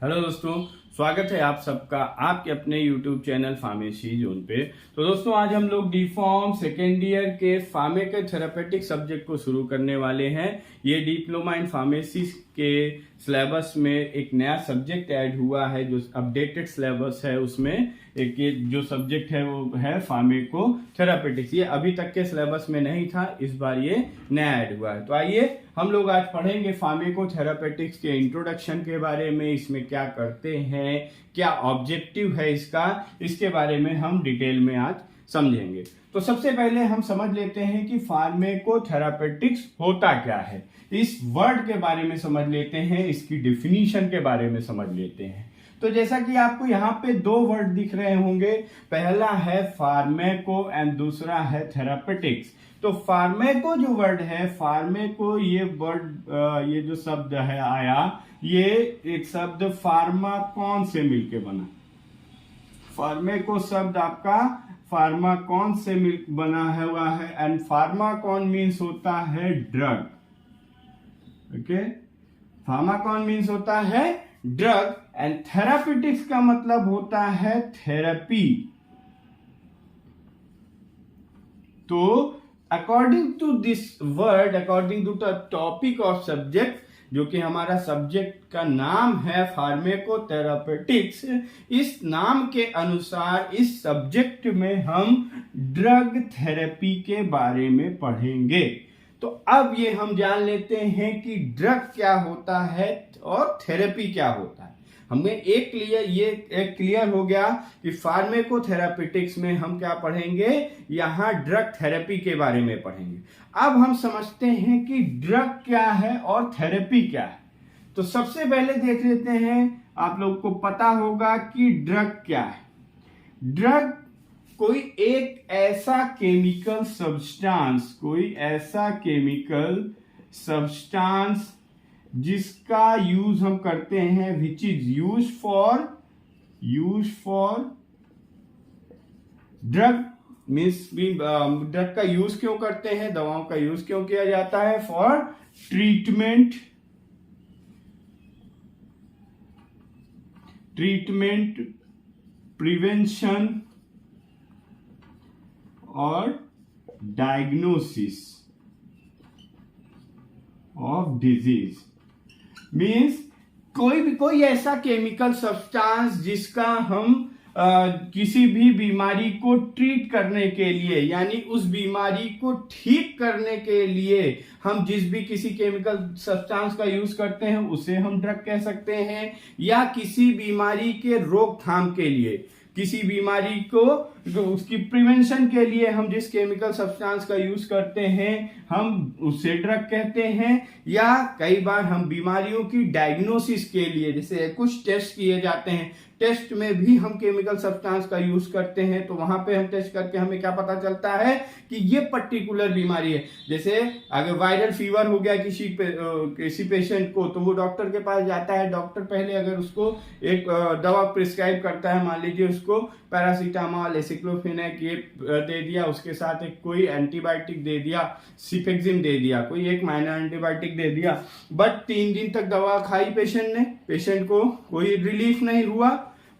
Hello दोस्तों, स्वागत है आप सबका आपके अपने YouTube चैनल फार्मेसी जोन पे। तो दोस्तों आज हम लोग डी.फार्म सेकेंड ईयर के फार्मेको थेरापेटिक सब्जेक्ट को शुरू करने वाले हैं। ये डिप्लोमा इन फार्मेसी के सिलेबस में एक नया सब्जेक्ट ऐड हुआ है, जो अपडेटेड सिलेबस है। उसमें एक ये जो सब्जेक्ट है वो है फार्मेको थेरापेटिक्स। ये अभी तक के सिलेबस में नहीं था, इस बार ये नया ऐड हुआ है। तो आइए हम लोग आज पढ़ेंगे फार्मेको थेरापेटिक्स के इंट्रोडक्शन के बारे में, इसमें क्या करते हैं, क्या ऑब्जेक्टिव है इसका, इसके बारे में हम डिटेल में आज समझेंगे। तो सबसे पहले हम समझ लेते हैं कि फार्मेको थेरापेटिक्स होता क्या है। इस वर्ड के बारे में समझ लेते हैं, इसकी डिफिनीशन के बारे में समझ लेते हैं। तो जैसा कि आपको यहाँ पे दो वर्ड दिख रहे होंगे, पहला है फार्मेको एंड दूसरा है थेरापेटिक्स। तो फार्मेको जो वर्ड है, फार्मेको ये वर्ड ये जो शब्द है आया, ये एक शब्द फार्माकॉन से मिलके बना। फार्मेको शब्द आपका फार्माकॉन से मिल बना हुआ है एंड फार्माकॉन मीन्स होता है ड्रग। ओके, फार्माकॉन मीन्स होता है ड्रग एंड थेरापेटिक्स का मतलब होता है थेरेपी। तो according to this word, according to the topic of subject, जो कि हमारा सब्जेक्ट का नाम है फार्मेको थेरापेटिक्स, इस नाम के अनुसार इस सब्जेक्ट में हम ड्रग थेरेपी के बारे में पढ़ेंगे। तो अब ये हम जान लेते हैं कि ड्रग क्या होता है और थेरेपी क्या होता है। हमें एक क्लियर हो गया कि फार्मेको थेरापेटिक्स में हम क्या पढ़ेंगे, यहाँ ड्रग थेरेपी के बारे में पढ़ेंगे। अब हम समझते हैं कि ड्रग क्या है और थेरेपी क्या है। तो सबसे पहले देख लेते हैं, आप लोग को पता होगा कि ड्रग क्या है। ड्रग कोई एक ऐसा केमिकल सब्सटेंस जिसका यूज हम करते हैं, which is use for drug means drug का यूज क्यों करते हैं, दवाओं का यूज क्यों किया जाता है, फॉर ट्रीटमेंट, प्रिवेंशन और डायग्नोसिस ऑफ डिजीज। मीन्स कोई ऐसा केमिकल सब्सटेंस जिसका हम किसी भी बीमारी को ट्रीट करने के लिए, यानी उस बीमारी को ठीक करने के लिए हम जिस भी किसी केमिकल सब्सटेंस का यूज करते हैं उसे हम ड्रग कह सकते हैं। या किसी बीमारी के रोकथाम के लिए, किसी बीमारी को उसकी प्रिवेंशन के लिए हम जिस केमिकल सब्सटेंस का यूज करते हैं हम उसे ड्रग कहते हैं। या कई बार हम बीमारियों की डायग्नोसिस के लिए, जैसे कुछ टेस्ट किए जाते हैं, टेस्ट में भी हम केमिकल सब्सटेंस का यूज करते हैं। तो वहां पे हम टेस्ट करके हमें क्या पता चलता है कि ये पर्टिकुलर बीमारी है। जैसे अगर वायरल फीवर हो गया किसी पेशेंट को, तो वो डॉक्टर के पास जाता है। डॉक्टर पहले अगर उसको एक दवा प्रिस्क्राइब करता है, मान लीजिए उसको पैरासीटामॉल, एसिक्लोफेनेक ये दे दिया, उसके साथ एक कोई एंटीबायोटिक दे दिया, सिफेक्सिम दे दिया, कोई एक माइनर एंटीबायोटिक दे दिया, बट 3 दिन तक दवा खाई पेशेंट ने, पेशेंट को कोई रिलीफ नहीं हुआ।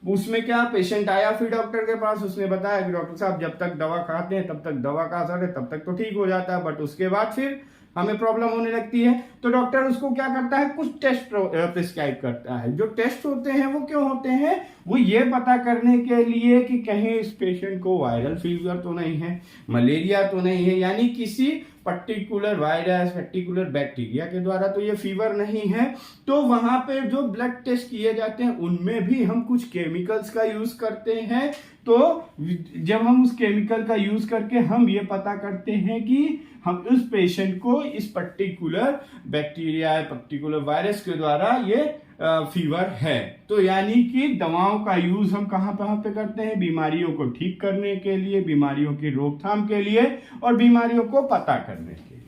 उसमें क्या, पेशेंट आया फिर डॉक्टर के पास, उसने बताया कि डॉक्टर साहब जब तक दवा खाते हैं तब तक दवा का असर है, तब तक तो ठीक हो जाता है, बट उसके बाद फिर हमें प्रॉब्लम होने लगती है। तो डॉक्टर उसको क्या करता है, कुछ टेस्ट प्रिस्क्राइब करता है। जो टेस्ट होते हैं वो क्यों होते हैं, वो ये पता करने के लिए कि कहीं इस पेशेंट को वायरल फीवर तो नहीं है, मलेरिया तो नहीं है, यानी किसी पर्टिकुलर वायरस, पर्टिकुलर बैक्टीरिया के द्वारा तो ये फीवर नहीं है। तो वहां पे जो ब्लड टेस्ट किए जाते हैं उनमें भी हम कुछ केमिकल्स का यूज करते हैं। तो जब हम उस केमिकल का यूज करके हम ये पता करते हैं कि हम उस पेशेंट को इस पर्टिकुलर बैक्टीरिया, पर्टिकुलर वायरस के द्वारा ये फीवर है। तो यानी कि दवाओं का यूज हम कहां पे करते हैं, बीमारियों को ठीक करने के लिए, बीमारियों की रोकथाम के लिए और बीमारियों को पता करने के लिए।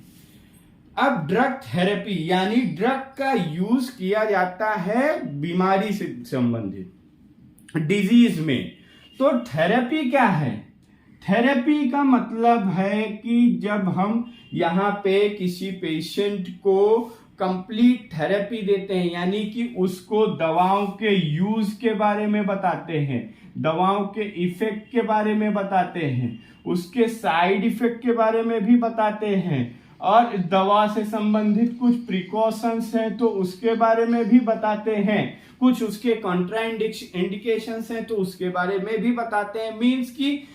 अब ड्रग थेरेपी यानी ड्रग का यूज किया जाता है बीमारी से संबंधित, डिजीज में। तो थेरेपी क्या है, थेरेपी का मतलब है कि जब हम यहाँ पे किसी पेशेंट को कंप्लीट थेरेपी देते हैं, यानी कि उसको दवाओं के यूज के बारे में बताते हैं, दवाओं के इफेक्ट के बारे में बताते हैं, उसके साइड इफेक्ट के बारे में भी बताते हैं, और दवा से संबंधित कुछ प्रिकॉशंस हैं तो उसके बारे में भी बताते हैं, कुछ उसके कॉन्ट्रा इंडिकेशंस हैं तो उसके बारे में भी बताते हैं। मीन्स कि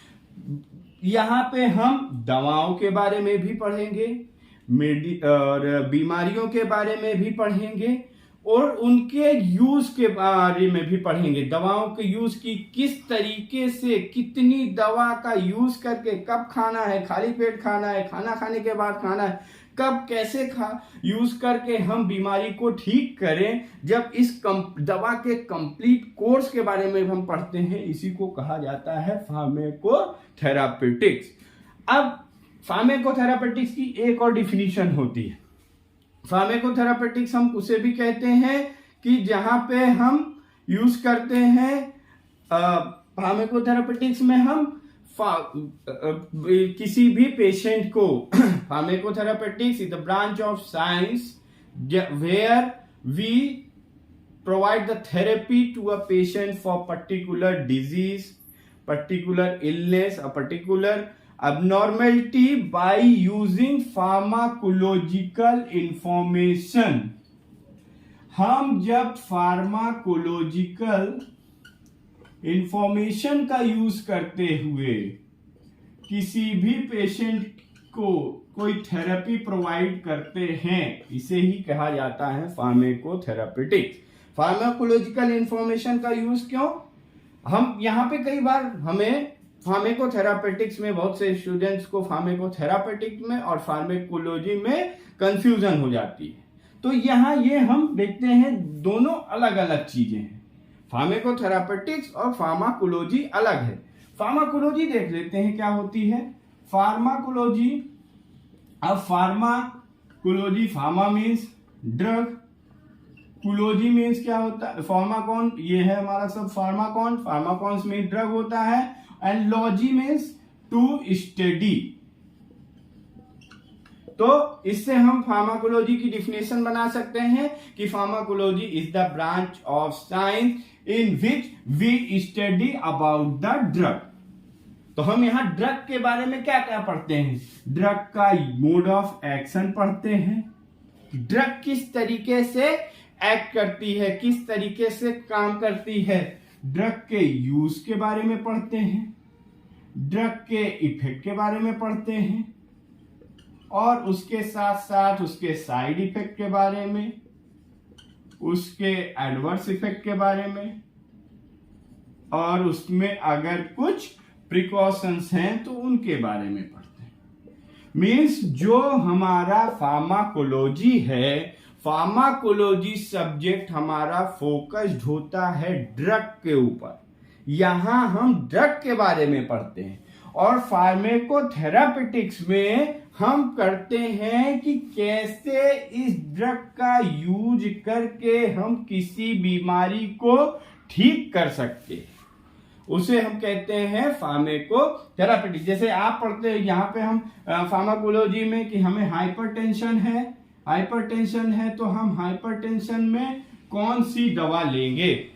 यहाँ पे हम दवाओं के बारे में भी पढ़ेंगे, और बीमारियों के बारे में भी पढ़ेंगे, और उनके यूज के बारे में भी पढ़ेंगे। दवाओं के यूज की किस तरीके से, कितनी दवा का यूज करके, कब खाना है, खाली पेट खाना है, खाना खाने के बाद खाना है, कब कैसे यूज करके हम बीमारी को ठीक करें। जब इस दवा के कंप्लीट कोर्स के बारे में हम पढ़ते हैं, इसी को कहा जाता है फार्माकोथेरापेटिक्स। अब फार्माकोथेरापेटिक्स की एक और डिफिनीशन होती है। फार्माकोथेरापेटिक्स हम उसे भी कहते हैं कि जहां पे हम यूज करते हैं, फार्माकोथेरापेटिक्स में हम किसी भी पेशेंट को, pharmacotherapeutics is the branch of science where we provide the therapy to a patient for particular disease, particular illness, a particular abnormality by using pharmacological information। हम जब फार्माकोलॉजिकल इंफॉर्मेशन का यूज करते हुए किसी भी पेशेंट को कोई थेरेपी प्रोवाइड करते हैं, इसे ही कहा जाता है फार्माकोथेरापेटिक्स। फार्माकोलॉजिकल इंफॉर्मेशन का यूज क्यों? हम यहाँ पे कई बार हमें फार्माकोथेरापेटिक्स में, बहुत से स्टूडेंट्स को फार्माकोथेरापेटिक्स में और फार्माकोलॉजी में कंफ्यूजन हो जाती है। तो यहाँ ये हम देखते हैं दोनों अलग अलग चीजें हैं। फार्माकोथेरापेटिक्स और फार्माकोलॉजी अलग है। फार्माकोलॉजी देख लेते हैं क्या होती है। फार्माकोलॉजी, अब pharmacology, pharma means drug, cology means क्या होता है, फार्माकॉन, ये है हमारा सब फार्माकॉन, फार्माकॉन्स मीन्स ड्रग होता है, and logy means to study. तो इससे हम फार्माकोलॉजी की डिफिनेशन बना सकते हैं कि pharmacology is the branch of science in which we study about the drug. तो हम यहाँ ड्रग के बारे में क्या क्या पढ़ते हैं? ड्रग का मोड ऑफ एक्शन पढ़ते हैं, ड्रग किस तरीके से एक्ट करती है, किस तरीके से काम करती है, ड्रग के यूज के बारे में पढ़ते हैं, ड्रग के इफेक्ट के बारे में पढ़ते हैं, और उसके साथ साथ उसके साइड इफेक्ट के बारे में, उसके एडवर्स इफेक्ट के बारे में, और उसमें अगर कुछ प्रिकॉशंस हैं तो उनके बारे में पढ़ते हैं। मीन्स जो हमारा फार्माकोलॉजी है, फार्माकोलॉजी सब्जेक्ट हमारा फोकस्ड होता है ड्रग के ऊपर। यहां हम ड्रग के बारे में पढ़ते हैं, और फार्माकोथेरापेटिक्स में हम करते हैं कि कैसे इस ड्रग का यूज करके हम किसी बीमारी को ठीक कर सकते हैं, उसे हम कहते हैं फार्माकोथेरापेटिक्स। जैसे आप पढ़ते हैं यहाँ पे हम फार्माकोलॉजी में कि हमें हाइपरटेंशन है तो हम हाइपरटेंशन में कौन सी दवा लेंगे।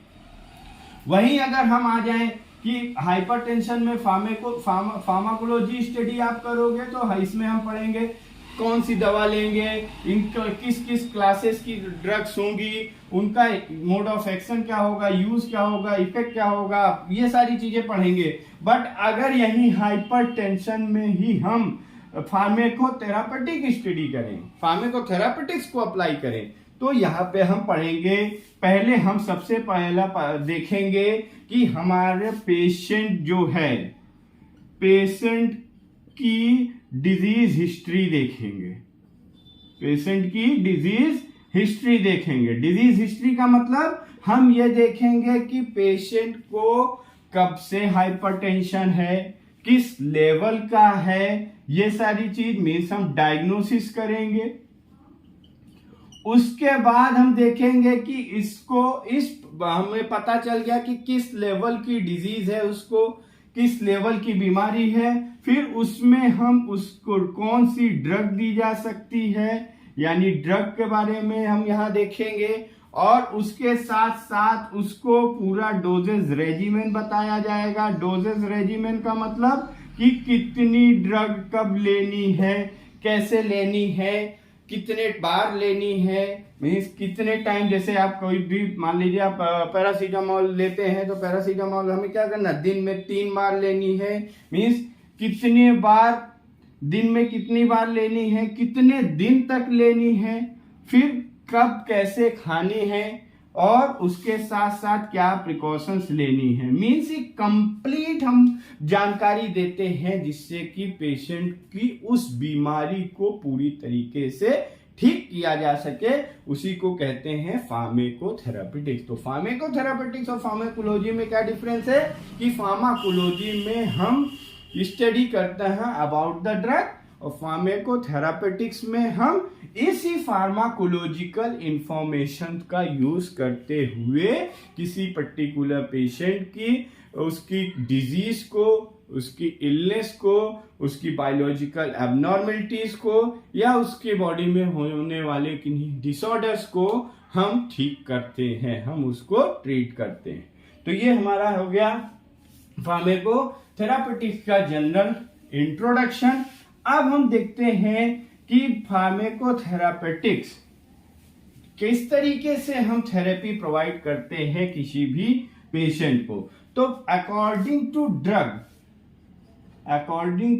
वहीं अगर हम आ जाएं कि हाइपरटेंशन में फार्माकोलॉजी स्टडी आप करोगे तो इसमें हम पढ़ेंगे कौन सी दवा लेंगे, किस किस क्लासेस की ड्रग्स होंगी, उनका मोड ऑफ एक्शन क्या होगा, यूज क्या होगा, इफेक्ट क्या होगा, ये सारी चीजें पढ़ेंगे। बट अगर यही हाइपरटेंशन में ही हम फार्माकोथेरापेटिक स्टडी करें, फार्माकोथेरापेटिक्स को अप्लाई करें, तो यहाँ पे हम पढ़ेंगे, पहले हम सबसे पहला देखेंगे कि हमारे पेशेंट जो है, पेशेंट की डिजीज हिस्ट्री देखेंगे, पेशेंट की डिजीज हिस्ट्री देखेंगे। डिजीज हिस्ट्री का मतलब हम ये देखेंगे कि पेशेंट को कब से हाइपरटेंशन है, किस लेवल का है, ये सारी चीज मीन्स हम डायग्नोसिस करेंगे। उसके बाद हम देखेंगे कि हमें पता चल गया कि किस लेवल की डिजीज है, उसको किस लेवल की बीमारी है, फिर उसमें हम उसको कौन सी ड्रग दी जा सकती है, यानी ड्रग के बारे में हम यहाँ देखेंगे, और उसके साथ साथ उसको पूरा डोजेज रेजिमेन बताया जाएगा। डोजेज रेजिमेन का मतलब कि कितनी ड्रग कब लेनी है, कैसे लेनी है, कितने बार लेनी है, मीन्स कितने टाइम। जैसे आप कोई भी मान लीजिए आप पैरासीटामोल लेते हैं, तो पैरासीटामोल हमें क्या करना, दिन में 3 बार लेनी है। मीन्स कितने बार, दिन में कितनी बार लेनी है, कितने दिन तक लेनी है, फिर कब कैसे खानी है, और उसके साथ साथ क्या प्रिकॉशंस लेनी है। मीन्स एक कंप्लीट हम जानकारी देते हैं जिससे कि पेशेंट की उस बीमारी को पूरी तरीके से ठीक किया जा सके। उसी को कहते हैं फार्मेकोथेरापेटिक्स। तो फार्मेकोथेरापेटिक्स और फार्माकोलॉजी में क्या डिफरेंस है कि फार्माकोलॉजी में हम स्टडी करते हैं अबाउट द ड्रग, और फार्मेकोथेरापेटिक्स में हम इसी फार्माकोलॉजिकल इंफॉर्मेशन का यूज करते हुए किसी पर्टिकुलर पेशेंट की, उसकी डिजीज को, उसकी इलनेस को, उसकी बायोलॉजिकल एबनॉर्मलिटीज को, या उसके बॉडी में होने वाले किन्हीं डिसऑर्डर्स को हम ठीक करते हैं, हम उसको ट्रीट करते हैं। तो ये हमारा हो गया फार्मेकोथेरापेटिक्स का जनरल इंट्रोडक्शन। अब हम देखते हैं कि फार्मेकोथेरापेटिक्स किस तरीके से हम थेरेपी प्रोवाइड करते हैं किसी भी पेशेंट को। तो अकॉर्डिंग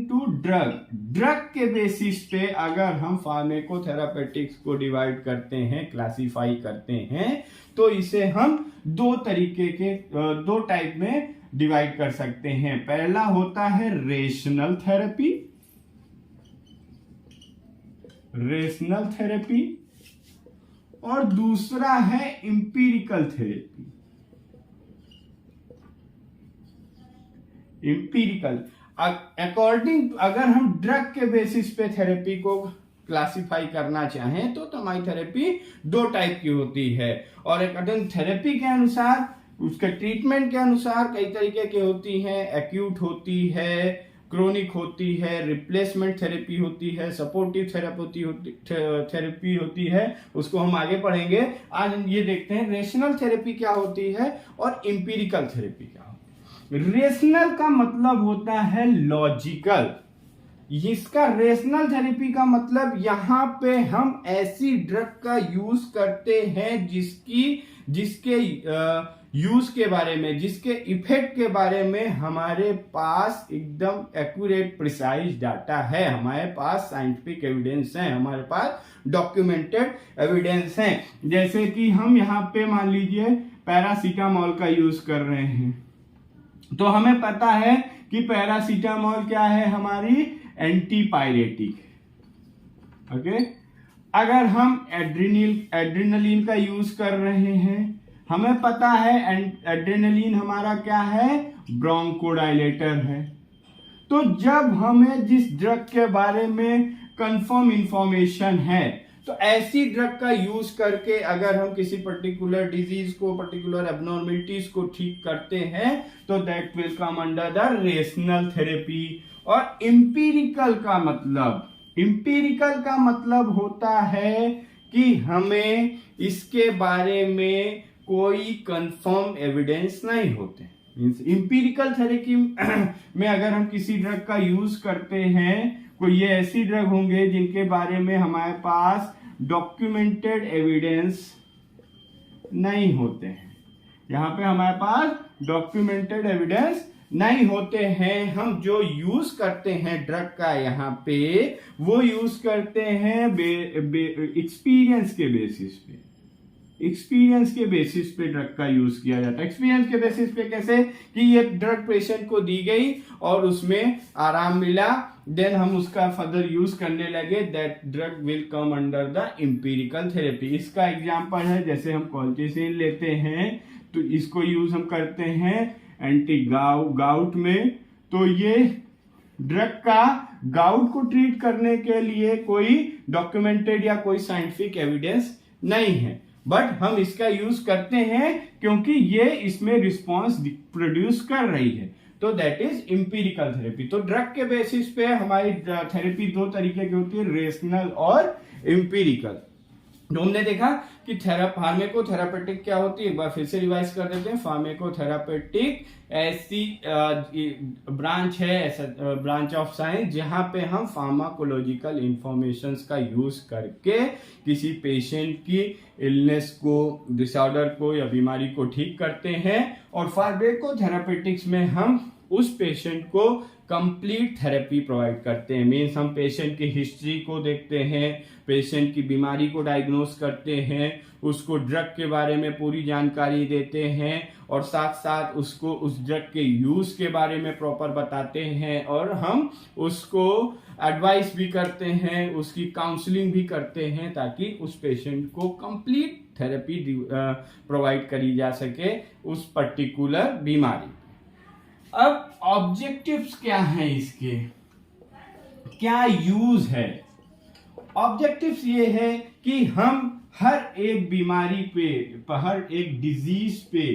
टू ड्रग के बेसिस पे अगर हम फार्मेकोथेरापेटिक्स को डिवाइड करते हैं, क्लासिफाई करते हैं, तो इसे हम दो टाइप में डिवाइड कर सकते हैं। पहला होता है रेशनल थेरेपी, और दूसरा है इंपीरिकल थेरेपी। अकॉर्डिंग, अगर हम ड्रग के बेसिस पे थेरेपी को क्लासिफाई करना चाहें तो हमारी थेरेपी 2 टाइप की होती है, और अकॉर्डिंग थेरेपी के अनुसार, उसके ट्रीटमेंट के अनुसार कई तरीके की होती हैं। एक्यूट होती है, क्रोनिक होती है, रिप्लेसमेंट थेरेपी होती है, सपोर्टिव थेरेपी होती है, उसको हम आगे पढ़ेंगे। आज ये देखते हैं रेशनल थेरेपी क्या होती है और इंपीरिकल थेरेपी क्या होती है। रेशनल का मतलब होता है लॉजिकल। इसका रेशनल थेरेपी का मतलब यहाँ पे हम ऐसी ड्रग का यूज करते हैं जिसके यूज के बारे में, जिसके इफेक्ट के बारे में हमारे पास एकदम एक्यूरेट प्रिसाइज डाटा है, हमारे पास साइंटिफिक एविडेंस है, हमारे पास डॉक्यूमेंटेड एविडेंस है। जैसे कि हम यहाँ पे मान लीजिए पैरासीटामोल का यूज कर रहे हैं, तो हमें पता है कि पैरासीटामोल क्या है, हमारी एंटीपायरेटिक। ओके, अगर हम एड्रेनलिन का यूज कर रहे हैं, हमें पता है एड्रेनलिन हमारा क्या है, ब्रोंकोडाइलेटर है। तो जब हमें जिस ड्रग के बारे में कंफर्म इंफॉर्मेशन है, तो ऐसी ड्रग का यूज करके अगर हम किसी पर्टिकुलर डिजीज को, पर्टिकुलर एबनॉर्मलिटीज को ठीक करते हैं, तो that will come under the rational therapy. और इंपीरिकल का मतलब होता है कि हमें इसके बारे में कोई कंफर्म एविडेंस नहीं होते। मींस इंपीरिकल थेरेपी में अगर हम किसी ड्रग का यूज करते हैं, कोई ये ऐसी ड्रग होंगे जिनके बारे में हमारे पास डॉक्यूमेंटेड एविडेंस नहीं होते हैं। यहाँ पे हमारे पास डॉक्यूमेंटेड एविडेंस नहीं होते हैं। हम जो यूज करते हैं ड्रग का यहाँ पे, वो यूज करते हैं एक्सपीरियंस के बेसिस पे ड्रग का यूज किया जाता है। एक्सपीरियंस के बेसिस पे कैसे कि ये ड्रग पेशेंट को दी गई और उसमें आराम मिला, देन हम उसका फर्दर यूज करने लगे, that drug will come under the empirical therapy. इसका एग्जांपल है, जैसे हम कॉल्चिसिन लेते हैं तो इसको यूज हम करते हैं एंटी गाउट में। तो ये ड्रग का गाउट को ट्रीट करने के लिए कोई डॉक्यूमेंटेड या कोई साइंटिफिक एविडेंस नहीं है, बट हम इसका यूज करते हैं क्योंकि ये इसमें रिस्पॉन्स प्रोड्यूस कर रही है। तो दैट इज इंपीरिकल थेरेपी। तो ड्रग के बेसिस पे हमारी थेरेपी 2 तरीके की होती है, रेशनल और एम्पिरिकल। तो हमने देखा कि फार्मेकोथेरापेटिक क्या होती है, एक बार फिर से रिवाइज कर देते हैं। फार्मेकोथेरापेटिक ऐसी ब्रांच है, ऐसा ब्रांच ऑफ साइंस जहां पे हम फार्माकोलॉजिकल इंफॉर्मेशंस का यूज करके किसी पेशेंट की इलनेस को, डिसऑर्डर को या बीमारी को ठीक करते हैं। और फार्मेकोथेरापेटिक्स में हम उस पेशेंट को कंप्लीट थेरेपी प्रोवाइड करते हैं। मीन्स हम पेशेंट की हिस्ट्री को देखते हैं, पेशेंट की बीमारी को डायग्नोस करते हैं, उसको ड्रग के बारे में पूरी जानकारी देते हैं और साथ साथ उसको उस ड्रग के यूज के बारे में प्रॉपर बताते हैं और हम उसको एडवाइस भी करते हैं, उसकी काउंसलिंग भी करते हैं ताकि उस पेशेंट को कंप्लीट थेरेपी प्रोवाइड करी जा सके उस पर्टिकुलर बीमारी। अब ऑब्जेक्टिव्स क्या हैं इसके, क्या यूज है? ऑब्जेक्टिव्स ये है कि हम हर एक बीमारी पे, हर एक डिजीज पे,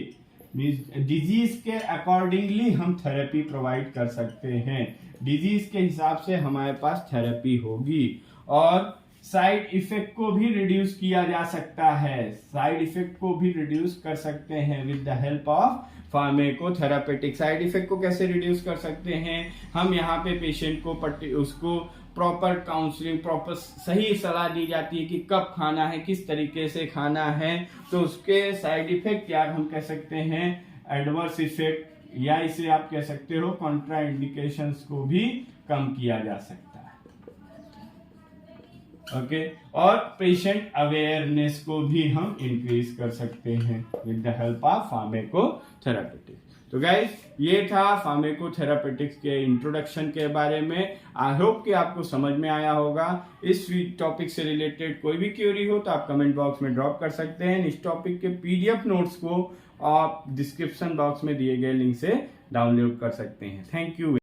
डिजीज के अकॉर्डिंगली हम थेरेपी प्रोवाइड कर सकते हैं। डिजीज के हिसाब से हमारे पास थेरेपी होगी और साइड इफेक्ट को भी रिड्यूस किया जा सकता है, साइड इफेक्ट को भी रिड्यूस कर सकते हैं with the help of pharmacotherapeutic. Side effect को कैसे रिड्यूस कर सकते हैं? हम यहाँ पे पेशेंट को उसको प्रॉपर काउंसलिंग, प्रॉपर सही सलाह दी जाती है कि कब खाना है, किस तरीके से खाना है। तो उसके साइड इफेक्ट या हम कह सकते हैं एडवर्स इफेक्ट, या इसे आप कह सकते हो कॉन्ट्रा इंडिकेशंस को भी कम किया जा सकता है। ओके और पेशेंट अवेयरनेस को भी हम इंक्रीज कर सकते हैं विद द हेल्प ऑफ फार्मेकोथेरापेटिक्स। तो गाइस ये था फार्मेकोथेरापेटिक्स के इंट्रोडक्शन के बारे में। आई होप कि आपको समझ में आया होगा। इस टॉपिक से रिलेटेड कोई भी क्वेरी हो तो आप कमेंट बॉक्स में ड्रॉप कर सकते हैं। इस टॉपिक के पीडीएफ नोट्स को आप डिस्क्रिप्शन बॉक्स में दिए गए लिंक से डाउनलोड कर सकते हैं। Thank you.